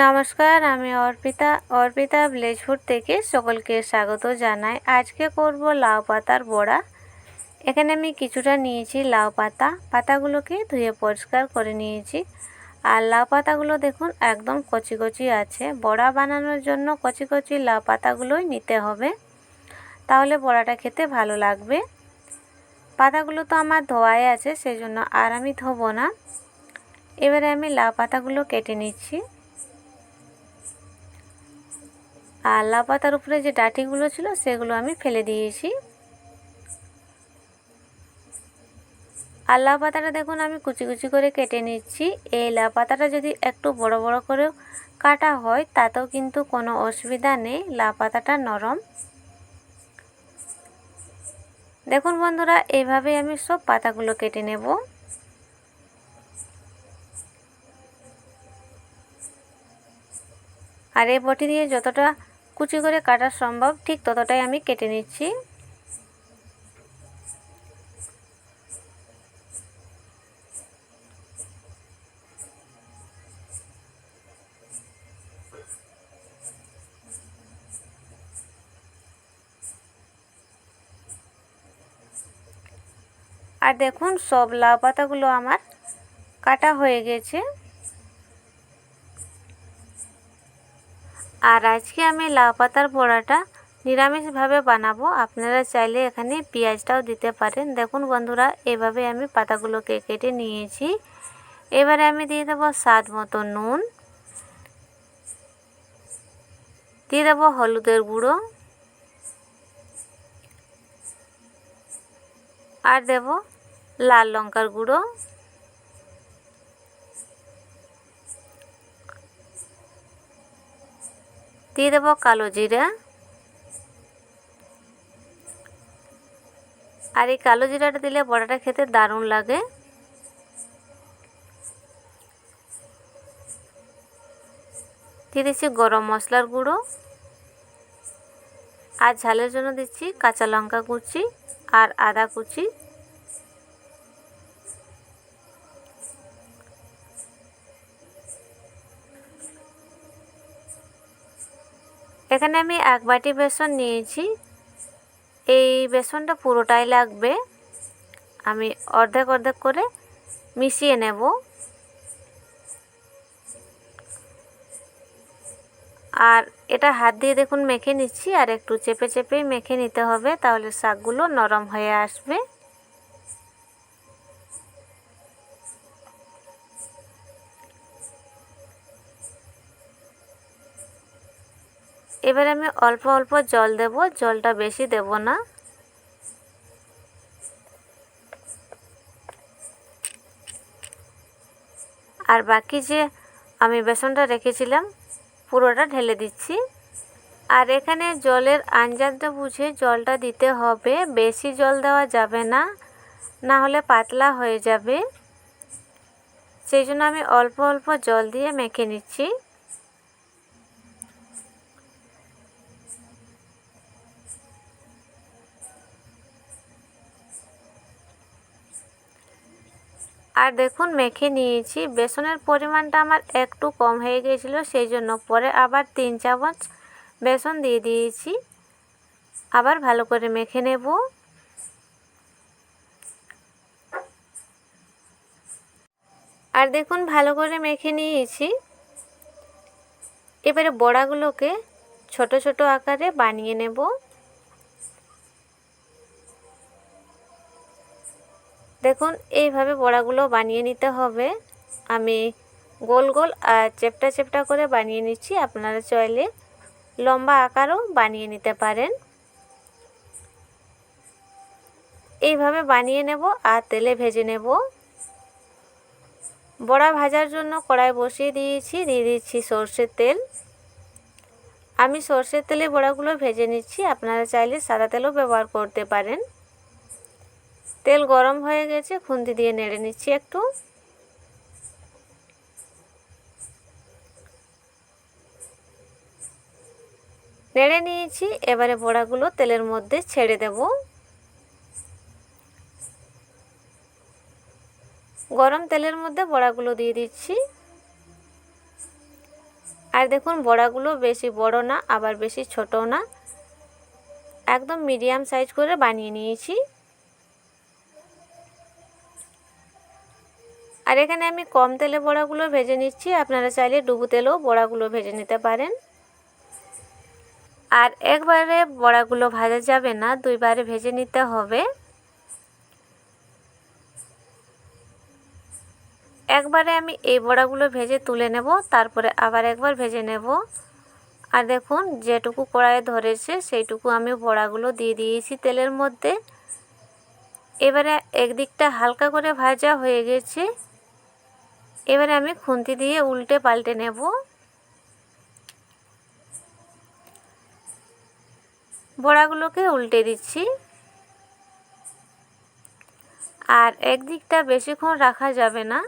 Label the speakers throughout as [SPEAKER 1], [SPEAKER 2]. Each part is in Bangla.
[SPEAKER 1] নমস্কার, আমি অর্পিতা ভিলেজ ফুড থেকে সকলকে স্বাগত জানাই। আজকে করব লাউ পাতার বড়া। এখানে আমি কিছুটা নিয়েছি লাউ পাতাগুলোকে ধুয়ে পরিষ্কার করে নিয়েছি। আর লাউ পাতাগুলো দেখুন একদম কচি কচি আছে। বড়া বানানোর জন্য কচি কচি লাউ পাতাগুলোই নিতে হবে, তাহলে বড়াটা খেতে ভালো লাগবে। পাতাগুলো তো আমার ধোয়াই আছে, সেই জন্য আর আমি ধোবো না। এবারে আমি লাউ পাতাগুলো কেটে নিচ্ছি। আর লাউ পাতার উপরে যে ডাঁটিগুলো ছিল সেগুলো আমি ফেলে দিয়েছি। আর লাউ পাতাটা দেখুন আমি কুচি কুচি করে কেটে নিচ্ছি। এই লাউ পাতাটা যদি একটু বড় বড় করেও কাটা হয় তাতেও কিন্তু কোনো অসুবিধা নেই, লাউ পাতাটা নরম। দেখুন বন্ধুরা, এইভাবে আমি সব পাতাগুলো কেটে নেব। আর এই বটি দিয়ে যতটা কুচি করে কাটা সম্ভব ঠিক ততটাই আমি কেটে নিচ্ছি। আর দেখুন সব লাউ পাতাগুলো আমার কাটা হয়ে গেছে। আর আজকে আমি লাউ পাতার বড়াটা নিরামিষভাবে বানাবো। আপনারা চাইলে এখানে পেঁয়াজটাও দিতে পারেন। দেখুন বন্ধুরা, এভাবে আমি পাতাগুলোকে কেটে নিয়েছি। এবারে আমি দিয়ে দেবো স্বাদ মতো নুন, দিয়ে দেবো হলুদের গুঁড়ো, আর দেব লাল লঙ্কার গুঁড়ো, দিয়ে দেবো কালো জিরা। আর এই কালো জিরাটা দিলে বড়াটা খেতে দারুণ লাগে। দিয়ে দিচ্ছি গরম মশলার গুঁড়ো, আর ঝালের জন্য দিচ্ছি কাঁচা লঙ্কা কুচি আর আদা কুচি। এখানে আমি 1 বাটি বেসন নিয়েছি। এই বেসনটা পুরোটাই লাগবে। আমি অর্ধেক অর্ধেক করে মিশিয়ে নেব। আর এটা হাত দিয়ে দেখুন মেখে নিচ্ছি, আর একটু চেপে চেপেই মেখে নিতে হবে, তাহলে শাকগুলো নরম হয়ে আসবে। এবার আমি অল্প অল্প জল দেব, জলটা বেশি দেব না। আর বাকি যে আমি বেসনটা রেখেছিলাম পুরোটা ঢেলে দিচ্ছি। আর এখানে জলের আন্দাজটা বুঝে জলটা দিতে হবে, বেশি জল দেওয়া যাবে না, না হলে পাতলা হয়ে যাবে। সেই জন্য আমি অল্প অল্প জল দিয়ে মেখে নিচ্ছি। আর দেখুন মেখে নিয়েছি। বেসনের পরিমাণটা আমার একটু কম হয়ে গিয়েছিল, সেই জন্য পরে আবার 3 চামচ বেসন দিয়ে দিয়েছি। আবার ভালো করে মেখে নেব। আর দেখুন ভালো করে মেখে নিয়েছি। এবারে বড়াগুলোকে ছোট ছোট আকারে বানিয়ে নেব। দেখুন এইভাবে বড়াগুলো বানিয়ে নিতে হবে। আমি গোল গোল আর চেপটা চেপটা করে বানিয়ে নিচ্ছি। আপনারা চাইলে লম্বা আকারও বানিয়ে নিতে পারেন। এইভাবে বানিয়ে নেব আর তেলে ভেজে নেব। বড়া ভাজার জন্য কড়াই বসিয়ে দিয়েছি, দিয়ে দিচ্ছি সরষের তেল। আমি সরষের তেলে বড়াগুলো ভেজে নিচ্ছি, আপনারা চাইলে সাদা তেলও ব্যবহার করতে পারেন। তেল গরম হয়ে গেছে, খুন্তি দিয়ে নেড়ে নিচ্ছি একটু। নেড়ে নিয়েছি। এবারে বড়াগুলো তেলের মধ্যে ছেড়ে দেব। গরম তেলের মধ্যে বড়াগুলো দিয়ে দিচ্ছি। আর দেখুন বড়াগুলো বেশি বড় না আবার বেশি ছোট না, একদম মিডিয়াম সাইজ করে বানিয়ে নিয়েছি। আর এখানে আমি কম তেলে বড়াগুলো ভেজে নিচ্ছি, আপনারা চাইলে ডুবো তেলেও বড়াগুলো ভেজে নিতে পারেন। আর একবারে বড়াগুলো ভাজা যাবে না, দুইবারে ভেজে নিতে হবে। একবারে আমি এই বড়াগুলো ভেজে তুলে নেব, তারপরে আবার একবার ভেজে নেব। আর দেখুন যেটুকু কড়াইয়ে ধরেছে সেইটুকু আমি বড়াগুলো দিয়ে দিয়েছি তেলের মধ্যে। এবারে একদিকটা হালকা করে ভাজা হয়ে গেছে, এবারে আমি খুন্তি দিয়ে উল্টে পাল্টে নেব। বড়াগুলোকে উল্টে দিচ্ছি। আর একদিকটা বেশিক্ষণ রাখা যাবে না,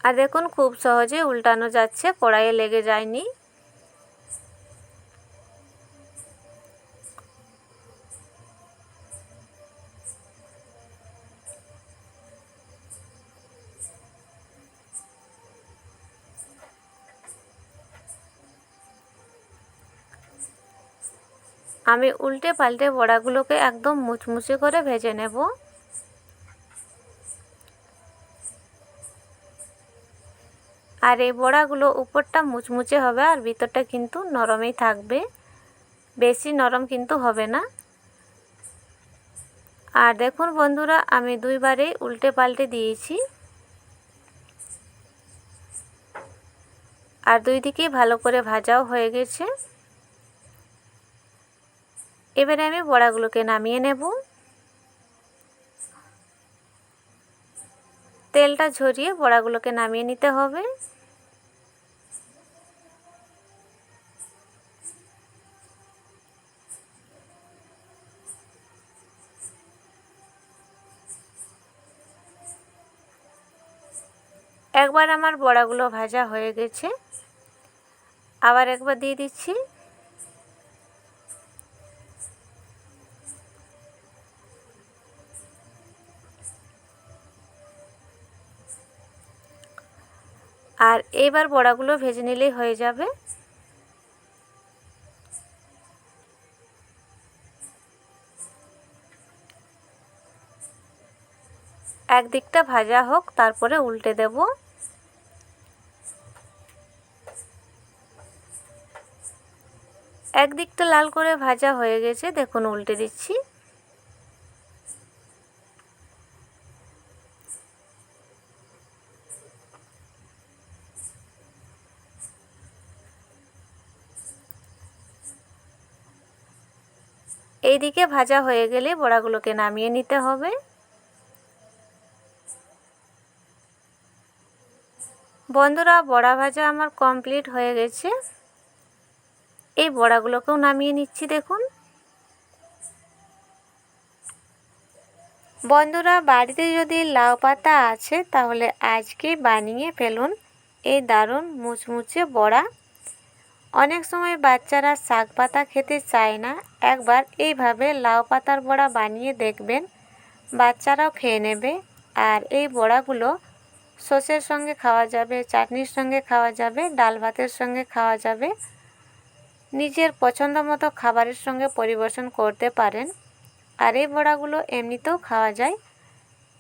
[SPEAKER 1] আর দেখুন খুব সহজে উল্টানো যাচ্ছে, কড়াইয়ে লেগে যায়নি। আমি উল্টে পাল্টে বড়াগুলোকে একদম মুচমুচে করে ভেজে নেব। আর এই বড়াগুলো উপরটা মুচমুচে হবে আর ভিতরটা কিন্তু নরমই থাকবে, বেশি নরম কিন্তু হবে না। আর দেখুন বন্ধুরা আমি দুইবারেই উল্টে পাল্টে দিয়েছি, আর দুই দিকেই ভালো করে ভাজাও হয়ে গেছে। এবারে আমি বড়াগুলোকে নামিয়ে নেব। তেলটা ঝরিয়ে বড়াগুলোকে নামিয়ে নিতে হবে। একবার আমার বড়াগুলো ভাজা হয়ে গেছে, আবার একবার দিয়ে দিচ্ছি। আর এইবার বড়াগুলো ভেজে নিলেই হয়ে যাবে। একদিকটা ভাজা হোক, তারপরে উল্টে দেব। একদিকটা লাল করে ভাজা হয়ে গেছে, দেখুন উল্টে দিচ্ছি। এইদিকে ভাজা হয়ে গেলে বড়াগুলোকে নামিয়ে নিতে হবে। বন্ধুরা বড়া ভাজা আমার কমপ্লিট হয়ে গেছে। এই বড়াগুলোকেও নামিয়ে নিচ্ছি। দেখুন বন্ধুরা বাড়িতে যদি লাউ পাতা আছে তাহলে আজকে বানিয়ে ফেলুন এই দারুণ মুচমুচে বড়া। অনেক সময় বাচ্চারা শাক পাতা খেতে চায় না, একবার এইভাবে লাউ পাতার বড়া বানিয়ে দেখবেন, বাচ্চারাও খেয়ে নেবে। আর এই বড়াগুলো সসের সঙ্গে খাওয়া যাবে, চাটনির সঙ্গে খাওয়া যাবে, ডাল ভাতের সঙ্গে খাওয়া যাবে, নিজের পছন্দ মতো খাবারের সঙ্গে পরিবেশন করতে পারেন। আর এই বড়াগুলো এমনিতেও খাওয়া যায়।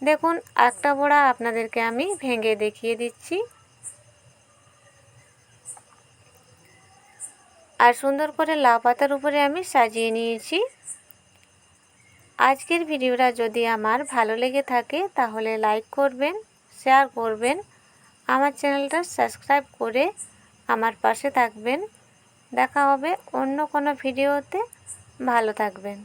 [SPEAKER 1] দেখুন একটা বড়া আপনাদেরকে আমি ভেঙে দেখিয়ে দিচ্ছি। আর সুন্দর করে লাউ পাতার উপরে আমি সাজিয়ে নিয়েছি। আজকের ভিডিওটা যদি আমার ভালো লেগে থাকে তাহলে লাইক করবেন, শেয়ার করবেন, আমার চ্যানেলটা সাবস্ক্রাইব করে আমার পাশে থাকবেন। দেখা হবে অন্য কোনো ভিডিওতে। ভালো থাকবেন।